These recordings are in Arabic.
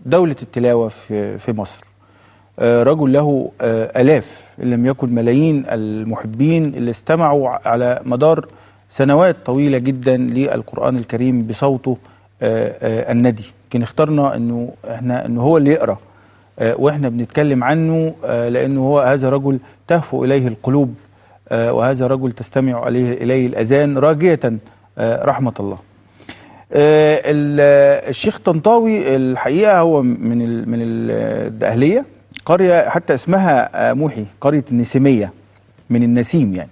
دولة التلاوة في مصر. رجل له آلاف إن لم يكن ملايين المحبين اللي استمعوا على مدار سنوات طويلة جدا للقرآن الكريم بصوته الندي. يمكن اخترنا انه هو اللي يقرأ واحنا بنتكلم عنه، لانه هو هذا رجل تهفو اليه القلوب، وهذا رجل تستمع اليه الاذان راجية رحمة الله. الشيخ طنطاوي الحقيقة هو من الدقهلية، قرية حتى اسمها موحي، قرية النسيمية من النسيم يعني.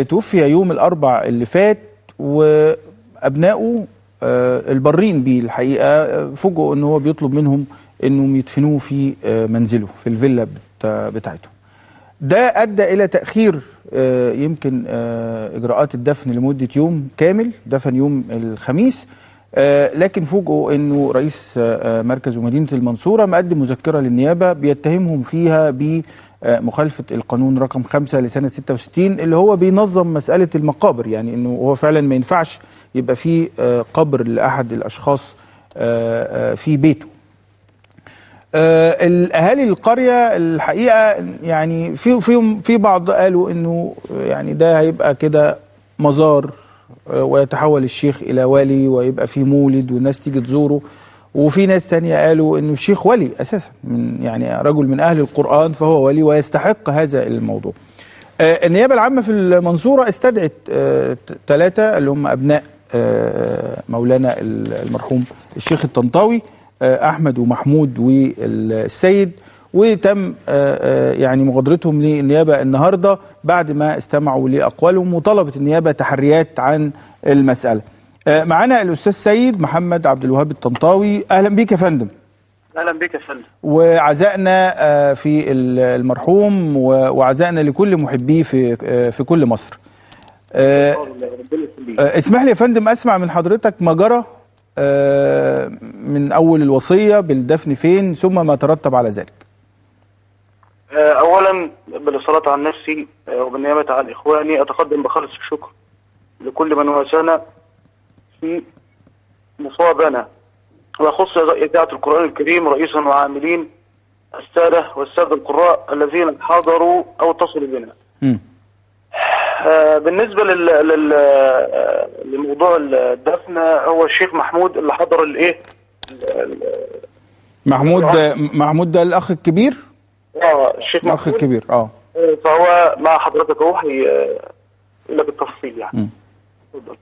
توفي يوم الأربع اللي فات، وأبنائه البرين بيه الحقيقة فوجئوا أنه هو بيطلب منهم أنهم يدفنوه في منزله في الفيلا بتاعته. ده أدى إلى تأخير يمكن إجراءات الدفن لمدة يوم كامل، دفن يوم الخميس، لكن فوجئوا أنه رئيس مركز ومدينة المنصورة مقدم مذكرة للنيابة بيتهمهم فيها بمخالفة القانون رقم 5 لسنة 66 اللي هو بينظم مسألة المقابر، يعني أنه هو فعلا ما ينفعش يبقى فيه قبر لأحد الأشخاص في بيته. الاهالي القريه الحقيقه يعني في بعض قالوا انه يعني ده هيبقى كده مزار ويتحول الشيخ الى ولي ويبقى في مولد والناس تيجي تزوره، وفي ناس تانية قالوا انه الشيخ ولي اساسا، من يعني رجل من اهل القرآن فهو ولي ويستحق هذا الموضوع. النيابه العامه في المنصوره استدعت 3 اللي هم ابناء مولانا المرحوم الشيخ الطنطاوي، أحمد ومحمود والسيد، وتم يعني مغادرتهم للنيابة النهاردة بعد ما استمعوا لأقوالهم، وطلبت النيابة تحريات عن المسألة. معنا الأستاذ سيد محمد عبد الوهاب الطنطاوي. أهلا بك يا فندم. أهلا بك يا فندم. وعزائنا في المرحوم وعزائنا لكل محبيه في كل مصر. اسمح لي يا فندم أسمع من حضرتك ما جرى من أول الوصية بالدفن فين ثم ما ترتب على ذلك. أولا بالصلاة على نفسي وبالنيابة عن إخواني أتقدم بخالص الشكر لكل من واسانا في مصابنا، ويخص إذاعة القرآن الكريم رئيسا وعاملين السادة والسادة القراء الذين حضروا أو اتصلوا بنا. بالنسبة لموضوع الدفن، هو الشيخ محمود اللي حضر محمود ده الأخ الكبير؟ الشيخ الأخ الكبير. فهو مع حضرتك اهو هيقول لك التفصيل يعني. اتفضل.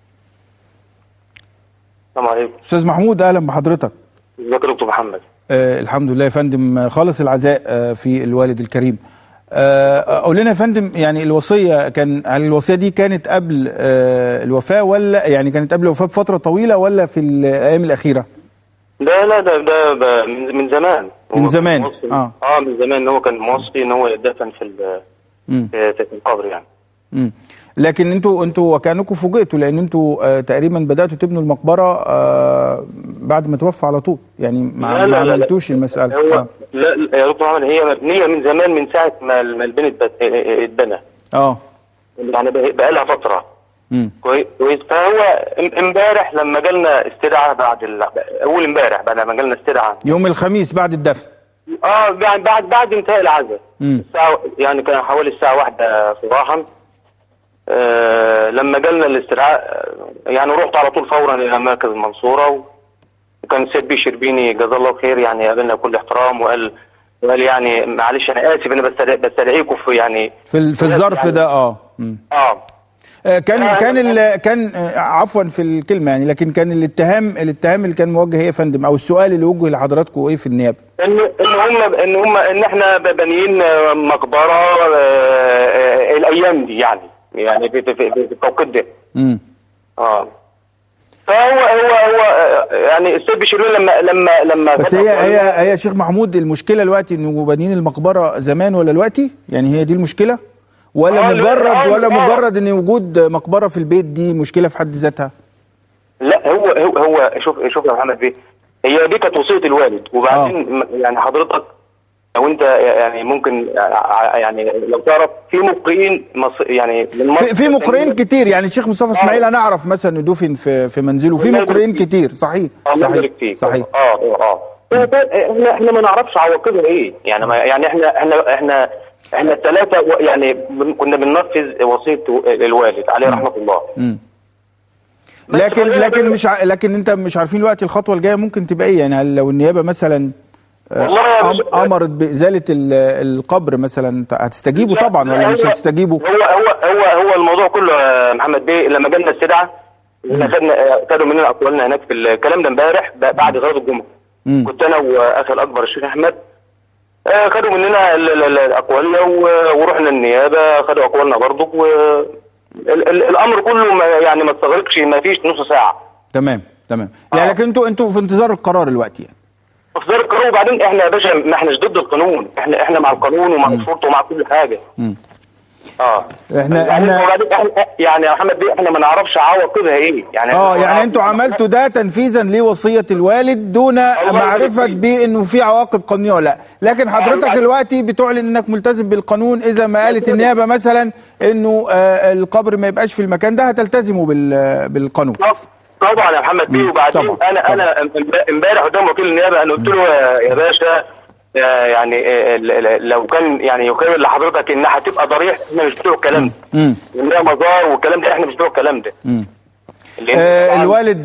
السلام عليكم. أستاذ محمود أهلا بحضرتك. ازيك يا دكتور محمد؟ الحمد لله يا فندم، خالص العزاء في الوالد الكريم. قول لنا يا فندم، يعني الوصية هل الوصية دي كانت قبل الوفاة، ولا يعني كانت قبل الوفاة بفترة طويلة، ولا في الأيام الأخيرة؟ لا ده من زمان. من زمان. من زمان ان هو كان موصي ان هو يدفن في القبر يعني. لكن انتوا وكانكم فوجئتوا، لان انتوا تقريبا بدأتوا تبنوا المقبرة بعد ما توفى على طول، يعني ما عملتوش المسألة. لا يا دكتور محمد، هي مبنية من زمان، من ساعة ما البنت اتبنى. يعني بقى لها فترة. كويس. فهو امبارح لما جالنا استدعاء اول امبارح بعد ما جالنا استدعاء يوم الخميس بعد الدفن. يعني بعد انتهاء العزاء الساعة، يعني كان حوالي الساعة 1 صباحا. لما جالنا الاستدعاء يعني رحت على طول فورا الى مركز المنصورة، وكان السيد بيه شربيني جزاه الله خير يعني قابلنا بكل احترام، وقال يعني معلش انا اسف انا بستدعيكم في يعني في الظرف يعني ده. كان عفوا في الكلمه يعني، لكن كان الاتهام اللي كان موجه يا فندم، او السؤال اللي وجه لحضراتكم ايه في النيابه؟ ان احنا بانيين مقبره الايام دي يعني في التوقيت ده. فهو يعني السيد بشيرين لما بس هي يا شيخ محمود المشكله دلوقتي انه بانيين المقبره زمان ولا دلوقتي؟ يعني هي دي المشكله؟ ولا مجرد ان وجود مقبره في البيت دي مشكله في حد ذاتها؟ لا هو شوف يا محمد بيه، هي دي كانت وصيه الوالد، وبعدين يعني حضرتك لو انت يعني ممكن يعني لو تعرف في مقرئين يعني من مصر في مقرئين كتير، يعني الشيخ مصطفى اسماعيل انا اعرف مثلا انه دفن في منزله، في مقرئين كتير. صحيح صحيح. احنا ما نعرفش عواقبها ايه يعني. يعني احنا الثلاثه يعني كنا بننفذ وصيه الوالد عليه رحمه الله. لكن انت مش عارفين دلوقتي الخطوه الجايه ممكن تبقى ايه؟ يعني لو النيابه مثلا امرت بازاله القبر مثلا، هتستجيبوا طبعا ولا مش هتستجيبوا؟ هو الموضوع كله يا محمد بيه لما جالنا استدعاء خدوا مننا اقوالنا هناك في الكلام ده امبارح بعد غزوه الجمعه. كنت انا واخي الاكبر الشيخ احمد، خدوا مننا اقوالنا ورحنا النيابه خدوا اقوالنا برضه، الامر كله يعني ما استغرقش، ما فيش نص ساعه. تمام. يعني لكن انتوا في انتظار القرار دلوقتي يعني. انتظار القرار. وبعدين احنا يا باشا ما احناش ضد القانون، احنا مع القانون ومع الشرطه ومع كل حاجه. احنا يعني يا محمد بيه احنا ما نعرفش عواقبها ايه يعني. يعني انتوا عملتوا ده تنفيذا لوصيه الوالد دون معرفه بانه في عواقب قانونيه ولا لا، لكن حضرتك دلوقتي بتعلن انك ملتزم بالقانون. اذا ما قالت النيابه مثلا انه القبر ما يبقاش في المكان ده هتلتزموا بالقانون. طبعا يا محمد بيه. وبعدين انا امبارح قدام وكيل النيابه انا قلت له يا باشا يعني لو كان يعني يخيل لحضرتك انها هتبقى ضريح، احنا مش بتوع الكلام ده، انها مزار والكلام ده، احنا مش بتوع الكلام ده.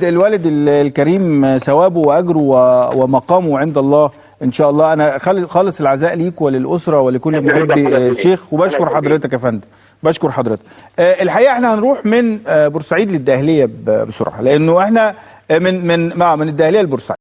الوالد الكريم ثوابه واجره ومقامه عند الله ان شاء الله. انا خالص العزاء ليك وللاسره ولكل محبي الشيخ، وبشكر حضرتك يا فندم. بشكر حضرتك. الحقيقه احنا هنروح من بورسعيد للدقهليه بسرعه، لانه احنا من الدقهليه لبورسعيد.